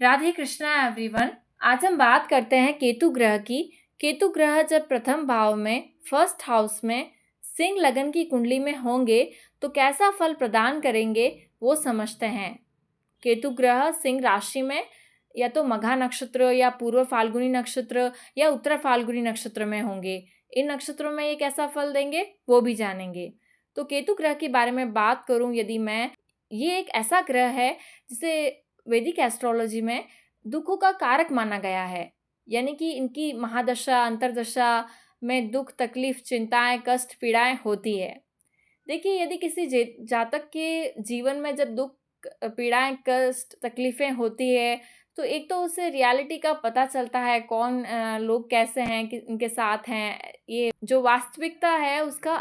Radhe Krishna everyone. आज हम बात करते हैं केतु ग्रह की। केतु ग्रह जब प्रथम भाव में फर्स्ट हाउस में सिंह लगन की कुंडली में होंगे तो कैसा फल प्रदान करेंगे वो समझते हैं। केतु ग्रह सिंह राशि में या तो मघा नक्षत्र या पूर्व फाल्गुनी नक्षत्र या उत्तर फाल्गुनी नक्षत्र में होंगे। इन नक्षत्रों में ये कैसा फल देंगे वो भी जानेंगे। तो केतु ग्रह के बारे में बात करूं यदि मैं, ये एक ऐसा ग्रह है जिसे वैदिक एस्ट्रोलॉजी में दुखों का कारक माना गया है। यानी कि इनकी महादशा अंतरदशा में दुख तकलीफ चिंताएं कष्ट पीड़ाएं होती है। देखिए, यदि किसी जातक के जीवन में जब दुख पीड़ाएं कष्ट तकलीफें होती है तो एक तो उसे रियलिटी का पता चलता है, कौन लोग कैसे हैं कि उनके साथ हैं, ये जो वास्तविकता है उसका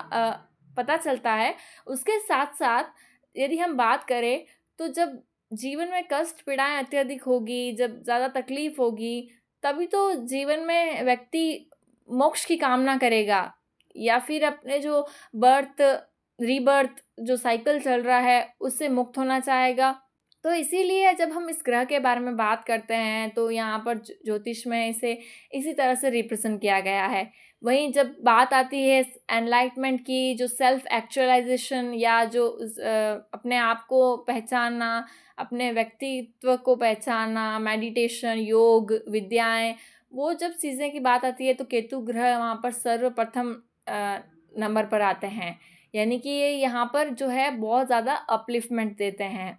पता चलता है। उसके साथ साथ यदि हम बात करें तो जब जीवन में कष्ट पीड़ाएं अत्यधिक होगी, जब ज़्यादा तकलीफ होगी, तभी तो जीवन में व्यक्ति मोक्ष की कामना करेगा या फिर अपने जो बर्थ रीबर्थ जो साइकिल चल रहा है उससे मुक्त होना चाहेगा। तो इसीलिए जब हम इस ग्रह के बारे में बात करते हैं तो यहाँ पर ज्योतिष में इसे इसी तरह से रिप्रेजेंट किया गया है। वहीं जब बात आती है एनलाइटमेंट की, जो सेल्फ एक्चुअलाइजेशन या जो अपने आप को पहचानना, अपने व्यक्तित्व को पहचानना, मेडिटेशन योग विद्याएं, वो जब चीज़ें की बात आती है तो केतु ग्रह वहाँ पर सर्वप्रथम नंबर पर आते हैं। यानी कि ये यहाँ पर जो है बहुत ज़्यादा अपलिफ्टमेंट देते हैं।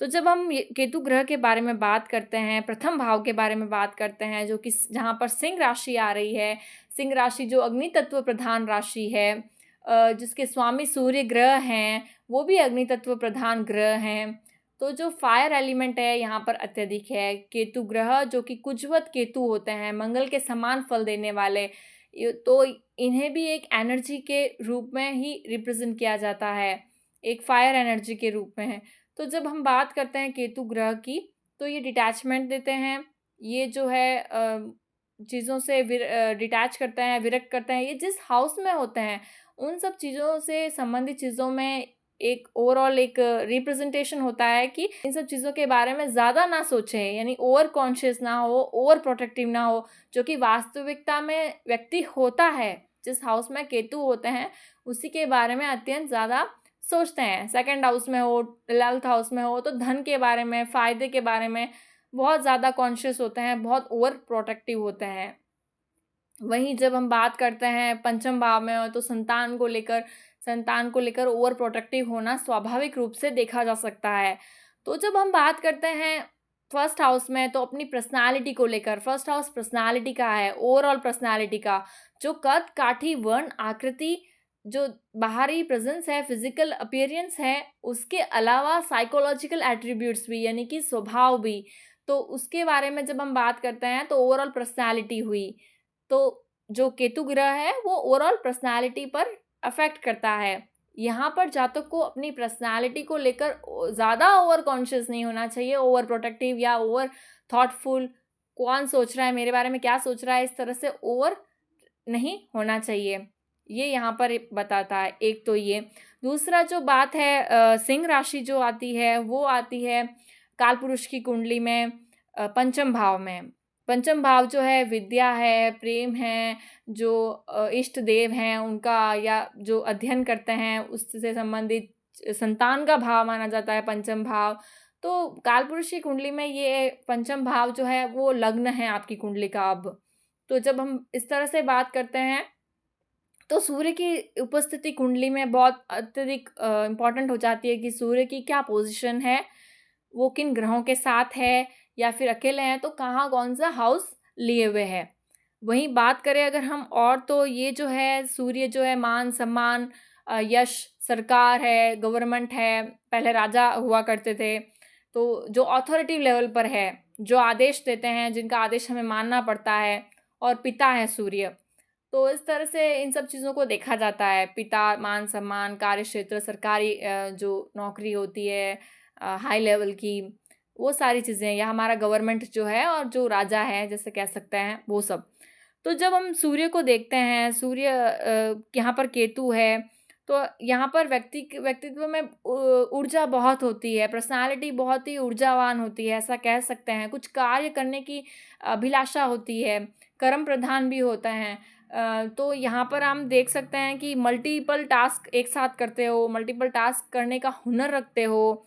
तो जब हम केतु ग्रह के बारे में बात करते हैं, प्रथम भाव के बारे में बात करते हैं, जो कि जहाँ पर सिंह राशि आ रही है, सिंह राशि जो अग्नि तत्व प्रधान राशि है, जिसके स्वामी सूर्य ग्रह हैं, वो भी अग्नि तत्व प्रधान ग्रह हैं। तो जो फायर एलिमेंट है यहाँ पर अत्यधिक है। केतु ग्रह जो कि कुजवत केतु होते हैं, मंगल के समान फल देने वाले, तो इन्हें भी एक एनर्जी के रूप में ही रिप्रेजेंट किया जाता है, एक फायर एनर्जी के रूप में है। तो जब हम बात करते हैं केतु ग्रह की तो ये डिटैचमेंट देते हैं, ये जो है चीज़ों से डिटैच करते हैं, विरक्त करते हैं। ये जिस हाउस में होते हैं उन सब चीज़ों से संबंधित चीज़ों में एक ओवरऑल एक रिप्रेजेंटेशन होता है कि इन सब चीज़ों के बारे में ज़्यादा ना सोचें, यानी ओवर कॉन्शियस ना हो, ओवर प्रोटेक्टिव ना हो, जो कि वास्तविकता में व्यक्ति होता है। जिस हाउस में केतु होते हैं उसी के बारे में अत्यंत ज़्यादा सोचते हैं। सेकंड हाउस में हो, 11th हाउस में हो तो धन के बारे में, फ़ायदे के बारे में बहुत ज़्यादा कॉन्शियस होते हैं, बहुत ओवर प्रोटेक्टिव होते हैं। वहीं जब हम बात करते हैं पंचम भाव में हो तो संतान को लेकर ओवर प्रोटेक्टिव होना स्वाभाविक रूप से देखा जा सकता है। तो जब हम बात करते हैं फर्स्ट हाउस में तो अपनी पर्सनालिटी को लेकर, फर्स्ट हाउस पर्सनालिटी का है, ओवरऑल पर्सनालिटी का, जो कद काठी वर्ण आकृति, जो बाहरी प्रेजेंस है, फिजिकल अपीयरेंस है, उसके अलावा साइकोलॉजिकल एट्रीब्यूट्स भी, यानी कि स्वभाव भी, तो उसके बारे में जब हम बात करते हैं तो ओवरऑल पर्सनालिटी हुई। तो जो केतु ग्रह है वो ओवरऑल पर्सनालिटी पर अफेक्ट करता है। यहाँ पर जातक को अपनी पर्सनालिटी को लेकर ज़्यादा ओवर कॉन्शियस नहीं होना चाहिए, ओवर प्रोटेक्टिव या ओवर थॉटफुल, कौन सोच रहा है मेरे बारे में, क्या सोच रहा है, इस तरह से ओवर नहीं होना चाहिए। ये यहाँ पर बताता है। एक तो ये, दूसरा जो बात है सिंह राशि जो आती है वो आती है कालपुरुष की कुंडली में पंचम भाव में। पंचम भाव जो है विद्या है, प्रेम है, जो इष्ट देव हैं उनका, या जो अध्ययन करते हैं उससे संबंधित संतान का भाव माना जाता है पंचम भाव। तो कालपुरुष की कुंडली में ये पंचम भाव जो है वो लग्न है आपकी कुंडली का अब। तो जब हम इस तरह से बात करते हैं तो सूर्य की उपस्थिति कुंडली में बहुत अत्यधिक इम्पॉर्टेंट हो जाती है कि सूर्य की क्या पोजीशन है, वो किन ग्रहों के साथ है, या फिर अकेले हैं तो कहाँ कौन सा हाउस लिए हुए है। वहीं बात करें अगर हम और, तो ये जो है सूर्य जो है मान सम्मान, यश, सरकार है, गवर्नमेंट है, पहले राजा हुआ करते थे, तो जो अथॉरिटी लेवल पर है, जो आदेश देते हैं, जिनका आदेश हमें मानना पड़ता है, और पिता है सूर्य। तो इस तरह से इन सब चीज़ों को देखा जाता है, पिता, मान सम्मान, कार्यक्षेत्र, सरकारी जो नौकरी होती है हाई लेवल की, वो सारी चीज़ें, या हमारा गवर्नमेंट जो है और जो राजा है जैसे कह सकते हैं वो सब। तो जब हम सूर्य को देखते हैं, सूर्य यहाँ पर केतु है, तो यहाँ पर व्यक्तित्व में ऊर्जा बहुत होती है, पर्सनैलिटी बहुत ही ऊर्जावान होती है, ऐसा कह सकते हैं। कुछ कार्य करने की अभिलाषा होती है, कर्म प्रधान भी होता है। तो यहाँ पर हम देख सकते हैं कि मल्टीपल टास्क एक साथ करते हो, मल्टीपल टास्क करने का हुनर रखते हो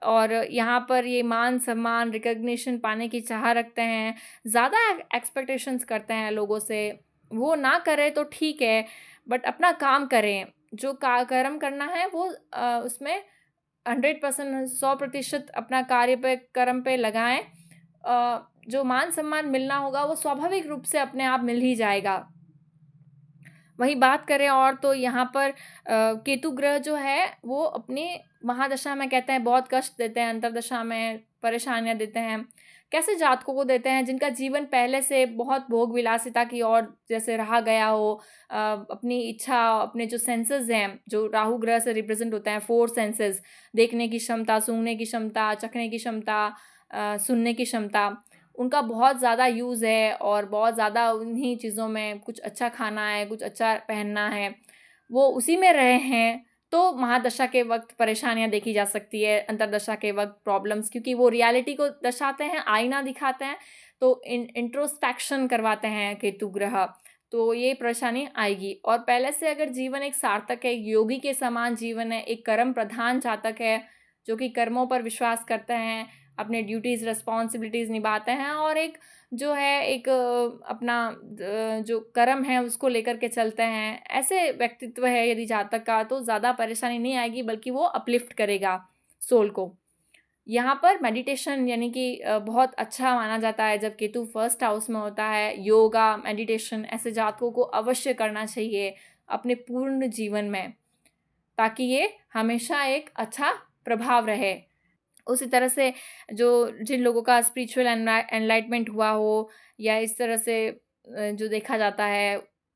और यहाँ पर ये मान-सम्मान, रिकॉग्निशन पाने की चाह रखते हैं, ज़्यादा एक्सपेक्टेशंस करते हैं लोगों से। वो ना करें तो ठीक है, बट अपना काम करें। जो का कर्म करना है वो उसमें 100% 100% अपना कार्य पे कर्म पे लगाएँ। जो मान-सम्मान मिलना होगा वो स्वाभाविक रूप से अपने आप मिल ही जाएगा। वहीं बात करें और तो यहाँ पर केतु ग्रह जो है वो अपनी महादशा में कहते हैं बहुत कष्ट देते हैं, अंतर्दशा में परेशानियाँ देते हैं। कैसे जातकों को देते हैं जिनका जीवन पहले से बहुत भोग विलासिता की ओर जैसे रहा गया हो, अपनी इच्छा, अपने जो सेंसेस हैं, जो राहु ग्रह से रिप्रेजेंट होते हैं 4 सेंसेस, देखने की क्षमता, सूंघने की क्षमता, चखने की क्षमता, सुनने की क्षमता, उनका बहुत ज़्यादा यूज़ है और बहुत ज़्यादा उन्हीं चीज़ों में कुछ अच्छा खाना है, कुछ अच्छा पहनना है, वो उसी में रहे हैं, तो महादशा के वक़्त परेशानियाँ देखी जा सकती है, अंतर्दशा के वक़्त प्रॉब्लम्स क्योंकि वो रियलिटी को दर्शाते हैं, आईना दिखाते हैं, तो इंट्रोस्पेक्शन करवाते हैं केतु ग्रह, तो ये परेशानी आएगी। और पहले से अगर जीवन एक सार्थक है, एक योगी के समान जीवन है, एक कर्म प्रधान जातक है, जो कि कर्मों पर विश्वास करते हैं, अपने ड्यूटीज़ रिस्पॉन्सिबिलिटीज़ निभाते हैं और एक जो है एक अपना जो कर्म है उसको लेकर के चलते हैं। ऐसे व्यक्तित्व है यदि जातक का तो ज़्यादा परेशानी नहीं आएगी बल्कि वो अपलिफ्ट करेगा सोल को। यहाँ पर मेडिटेशन यानी कि बहुत अच्छा माना जाता है जब केतु फर्स्ट हाउस में होता है। योगा, मेडिटेशन ऐसे जातकों को अवश्य करना चाहिए अपने पूर्ण जीवन में, ताकि ये हमेशा एक अच्छा प्रभाव रहे। उसी तरह से जो जिन लोगों का स्पिरिचुअल एनलाइटमेंट हुआ हो या इस तरह से जो देखा जाता है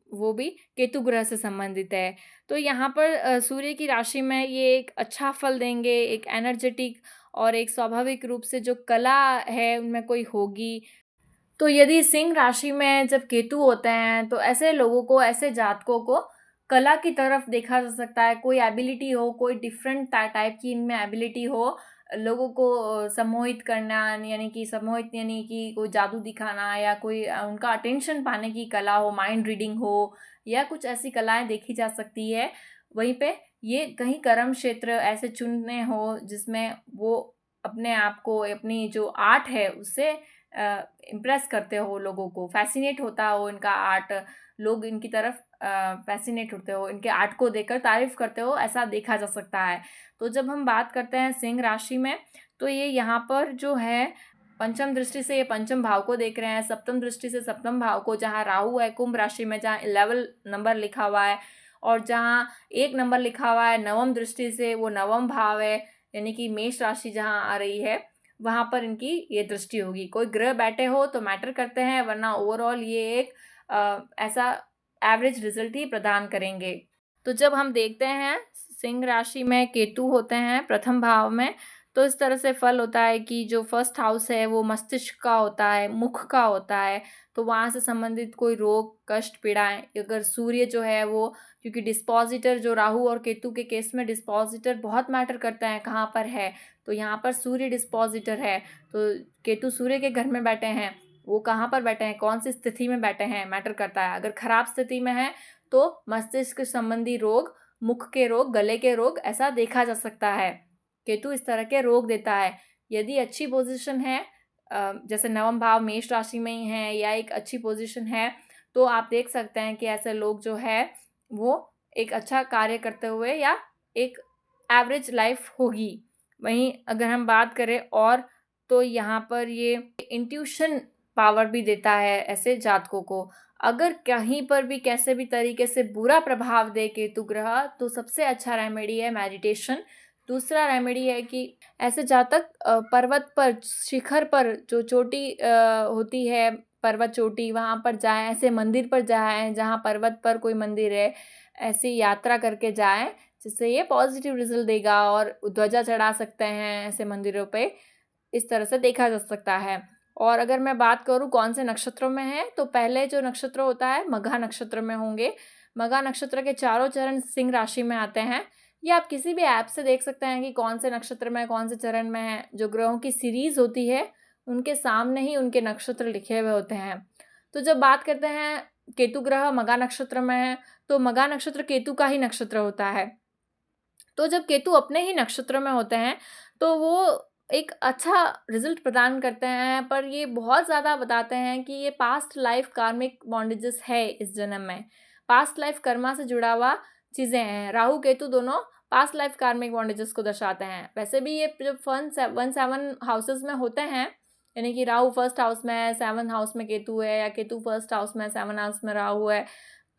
वो भी केतु ग्रह से संबंधित है। तो यहाँ पर सूर्य की राशि में ये एक अच्छा फल देंगे, एक एनर्जेटिक और एक स्वाभाविक रूप से जो कला है उनमें कोई होगी। तो यदि सिंह राशि में जब केतु होते हैं तो ऐसे लोगों को, ऐसे जातकों को कला की तरफ देखा जा सकता है। कोई एबिलिटी हो, कोई डिफरेंट टाइप की इनमें एबिलिटी हो, लोगों को सम्मोहित करना यानी कि सम्मोहित यानी कि कोई जादू दिखाना या कोई उनका अटेंशन पाने की कला हो, माइंड रीडिंग हो या कुछ ऐसी कलाएँ देखी जा सकती है। वहीं पे ये कहीं कर्म क्षेत्र ऐसे चुनने हो जिसमें वो अपने आप को, अपनी जो आर्ट है उससे इम्प्रेस करते हो, लोगों को फ़ैसिनेट होता हो इनका आर्ट, लोग इनकी तरफ फ़ैसिनेट होते हो, इनके आर्ट को देखकर तारीफ़ करते हो, ऐसा देखा जा सकता है। तो जब हम बात करते हैं सिंह राशि में, तो ये यहाँ पर जो है पंचम दृष्टि से ये पंचम भाव को देख रहे हैं, सप्तम दृष्टि से सप्तम भाव को, जहाँ राहु है कुंभ राशि में, जहाँ 11 नंबर लिखा हुआ है और जहाँ 1 नंबर लिखा हुआ है नवम दृष्टि से, वो नवम भाव है, यानी कि मेष राशि जहाँ आ रही है, वहाँ पर इनकी ये दृष्टि होगी। कोई ग्रह बैठे हो तो मैटर करते हैं, वरना ओवरऑल ये एक ऐसा एवरेज रिजल्ट ही प्रदान करेंगे। तो जब हम देखते हैं सिंह राशि में केतु होते हैं प्रथम भाव में, तो इस तरह से फल होता है कि जो फर्स्ट हाउस है वो मस्तिष्क का होता है, मुख का होता है, तो वहाँ से संबंधित कोई रोग, कष्ट, पीड़ाएँ, अगर सूर्य जो है वो, क्योंकि डिस्पोज़िटर जो राहु और केतु के केस में डिस्पोज़िटर बहुत मैटर करता है कहाँ पर है, तो यहाँ पर सूर्य डिस्पोज़िटर है, तो केतु सूर्य के घर में बैठे हैं, वो कहाँ पर बैठे हैं, कौन सी स्थिति में बैठे हैं, मैटर करता है। अगर खराब स्थिति में है तो मस्तिष्क संबंधी रोग, मुख के रोग, गले के रोग ऐसा देखा जा सकता है। केतु इस तरह के रोग देता है। यदि अच्छी पोजीशन है, जैसे नवम भाव मेष राशि में ही है या एक अच्छी पोजीशन है, तो आप देख सकते हैं कि ऐसे लोग जो है वो एक अच्छा कार्य करते हुए या एक एवरेज लाइफ होगी। वहीं अगर हम बात करें और, तो यहाँ पर ये इंट्यूशन पावर भी देता है ऐसे जातकों को। अगर कहीं पर भी कैसे भी तरीके से बुरा प्रभाव दे केतु ग्रह, तो सबसे अच्छा रेमेडी है मेडिटेशन। दूसरा रेमेडी है कि ऐसे जातक पर्वत पर, शिखर पर, जो चोटी होती है, पर्वत चोटी, वहाँ पर जाएँ, ऐसे मंदिर पर जाएँ जहाँ पर्वत पर कोई मंदिर है, ऐसी यात्रा करके जाएँ, जिससे ये पॉजिटिव रिज़ल्ट देगा और ध्वजा चढ़ा सकते हैं ऐसे मंदिरों पे, इस तरह से देखा जा सकता है। और अगर मैं बात करूँ कौन से नक्षत्रों में है, तो पहले जो नक्षत्र होता है मघा नक्षत्र में होंगे। मघा नक्षत्र के चारों चरण सिंह राशि में आते हैं। ये आप किसी भी ऐप से देख सकते हैं कि कौन से नक्षत्र में कौन से चरण में है। जो ग्रहों की सीरीज होती है उनके सामने ही उनके नक्षत्र लिखे हुए होते हैं। तो जब बात करते हैं केतु ग्रह मघा नक्षत्र में है, तो मघा नक्षत्र केतु का ही नक्षत्र होता है। तो जब केतु अपने ही नक्षत्र में होते हैं तो वो एक अच्छा रिजल्ट प्रदान करते हैं, पर ये बहुत ज़्यादा बताते हैं कि ये पास्ट लाइफ कार्मिक बॉन्डेजेस है इस जन्म में। पास्ट लाइफ कर्मा से जुड़ा हुआ चीज़ें हैं। राहु केतु दोनों पास्ट लाइफ कार्मिक बॉन्डेजेस को दर्शाते हैं। वैसे भी ये जब 1 7 हाउसेस में होते हैं, यानी कि राहु फर्स्ट हाउस में है, 7 हाउस में केतु है, या केतु फर्स्ट हाउस में 7 हाउस में राहु है,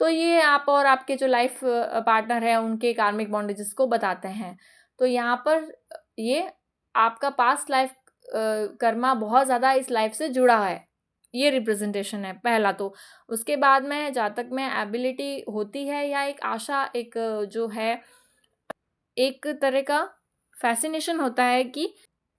तो ये आप और आपके जो लाइफ पार्टनर है उनके कार्मिक बॉन्डेजेस को बताते हैं। तो यहाँ पर ये आपका पास्ट लाइफ कर्मा बहुत ज़्यादा इस लाइफ से जुड़ा है, ये रिप्रेजेंटेशन है पहला। तो उसके बाद में जातक में एबिलिटी होती है या एक आशा, एक जो है एक तरह का फैसिनेशन होता है कि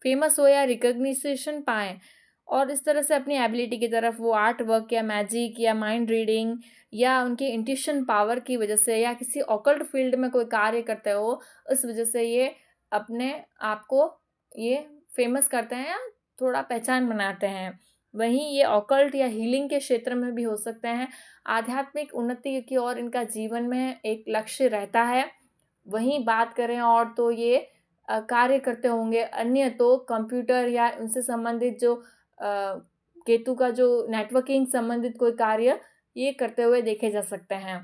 फेमस हो या रिकग्निशन पाएँ, और इस तरह से अपनी एबिलिटी की तरफ वो आर्ट वर्क या मैजिक या माइंड रीडिंग या उनके इंट्यूशन पावर की वजह से या किसी ऑकल्ट फील्ड में कोई कार्य करते हो, उस वजह से ये अपने आप को ये फेमस करते हैं या थोड़ा पहचान बनाते हैं। वहीं ये ऑकल्ट या हीलिंग के क्षेत्र में भी हो सकते हैं। आध्यात्मिक उन्नति की ओर इनका जीवन में एक लक्ष्य रहता है। वहीं बात करें और तो ये कार्य करते होंगे, अन्य तो कंप्यूटर या उनसे संबंधित जो केतु का जो नेटवर्किंग संबंधित कोई कार्य ये करते हुए देखे जा सकते हैं।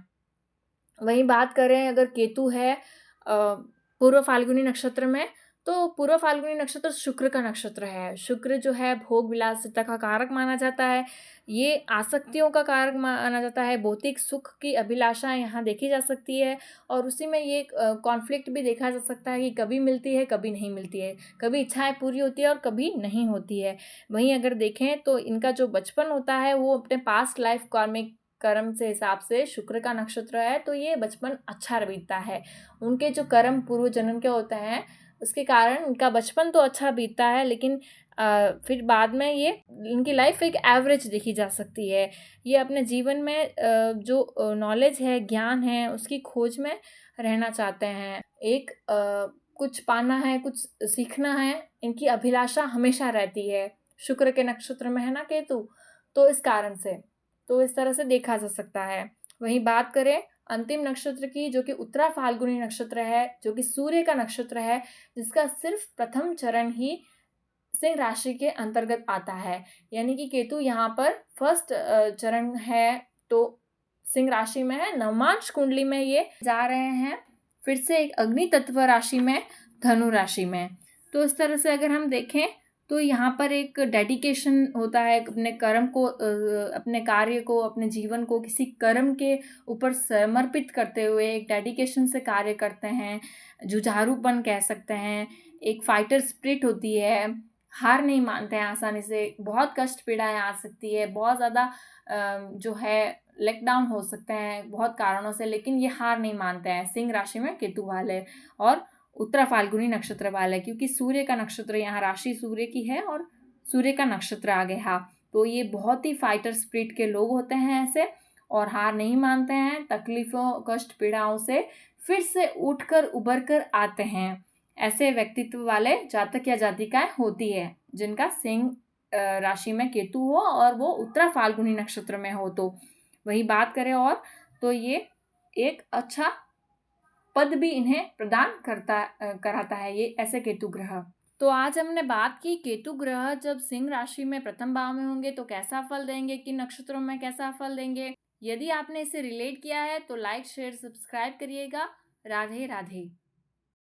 वहीं बात करें अगर केतु है पूर्व फाल्गुनी नक्षत्र में, तो पूर्व फाल्गुनी नक्षत्र शुक्र का नक्षत्र है। शुक्र जो है भोग विलासिता का कारक माना जाता है। ये आसक्तियों का कारक माना जाता है। भौतिक सुख की अभिलाषा यहाँ देखी जा सकती है, और उसी में ये कॉन्फ्लिक्ट भी देखा जा सकता है कि कभी मिलती है कभी नहीं मिलती है, कभी इच्छाएं पूरी होती है और कभी नहीं होती है। वहीं अगर देखें तो इनका जो बचपन होता है वो अपने पास्ट लाइफ कार्मिक कर्म से हिसाब से शुक्र का नक्षत्र है, तो ये बचपन अच्छा बीतता है। उनके जो कर्म पूर्व जन्म के होते हैं उसके कारण इनका बचपन तो अच्छा बीतता है, लेकिन फिर बाद में ये इनकी लाइफ एक एवरेज देखी जा सकती है। ये अपने जीवन में जो नॉलेज है, ज्ञान है, उसकी खोज में रहना चाहते हैं। एक कुछ पाना है, कुछ सीखना है, इनकी अभिलाषा हमेशा रहती है। शुक्र के नक्षत्र में है ना केतु, तो इस कारण से तो इस तरह से देखा जा सकता है। वहीं बात करें अंतिम नक्षत्र की, जो कि उत्तरा फाल्गुनी नक्षत्र है, जो कि सूर्य का नक्षत्र है, जिसका सिर्फ प्रथम चरण ही सिंह राशि के अंतर्गत आता है। यानी कि केतु यहाँ पर फर्स्ट चरण है तो सिंह राशि में है। नवमांश कुंडली में ये जा रहे हैं फिर से एक अग्नि तत्व राशि में, धनु राशि में। तो इस तरह से अगर हम देखें तो यहाँ पर एक डेडिकेशन होता है अपने कर्म को, अपने कार्य को, अपने जीवन को किसी कर्म के ऊपर समर्पित करते हुए एक डेडिकेशन से कार्य करते हैं। जुझारूपन कह सकते हैं, एक फाइटर स्पिरिट होती है, हार नहीं मानते हैं आसानी से। बहुत कष्ट पीड़ाएं आ सकती है, बहुत ज़्यादा जो है लेट डाउन हो सकते हैं बहुत कारणों से, लेकिन ये हार नहीं मानते हैं सिंह राशि में केतु वाले और उत्तरा फाल्गुनी नक्षत्र वाले, क्योंकि सूर्य का नक्षत्र यहाँ राशि सूर्य की है और सूर्य का नक्षत्र आ गया। तो ये बहुत ही फाइटर स्पिरिट के लोग होते हैं ऐसे, और हार नहीं मानते हैं। तकलीफ़ों कष्ट पीड़ाओं से फिर से उठकर उभर कर आते हैं। ऐसे व्यक्तित्व वाले जातक या जातिकाएं होती है जिनका सिंह राशि में केतु हो और वो उत्तरा फाल्गुनी नक्षत्र में हो। तो वही बात करें और तो ये एक अच्छा पद भी इन्हें प्रदान कराता है ये ऐसे केतु ग्रह। तो आज हमने बात की केतु ग्रह जब सिंह राशि में प्रथम भाव में होंगे तो कैसा फल देंगे, किन नक्षत्रों में कैसा फल देंगे। यदि आपने इसे रिलेट किया है तो लाइक शेयर सब्सक्राइब करिएगा। राधे राधे।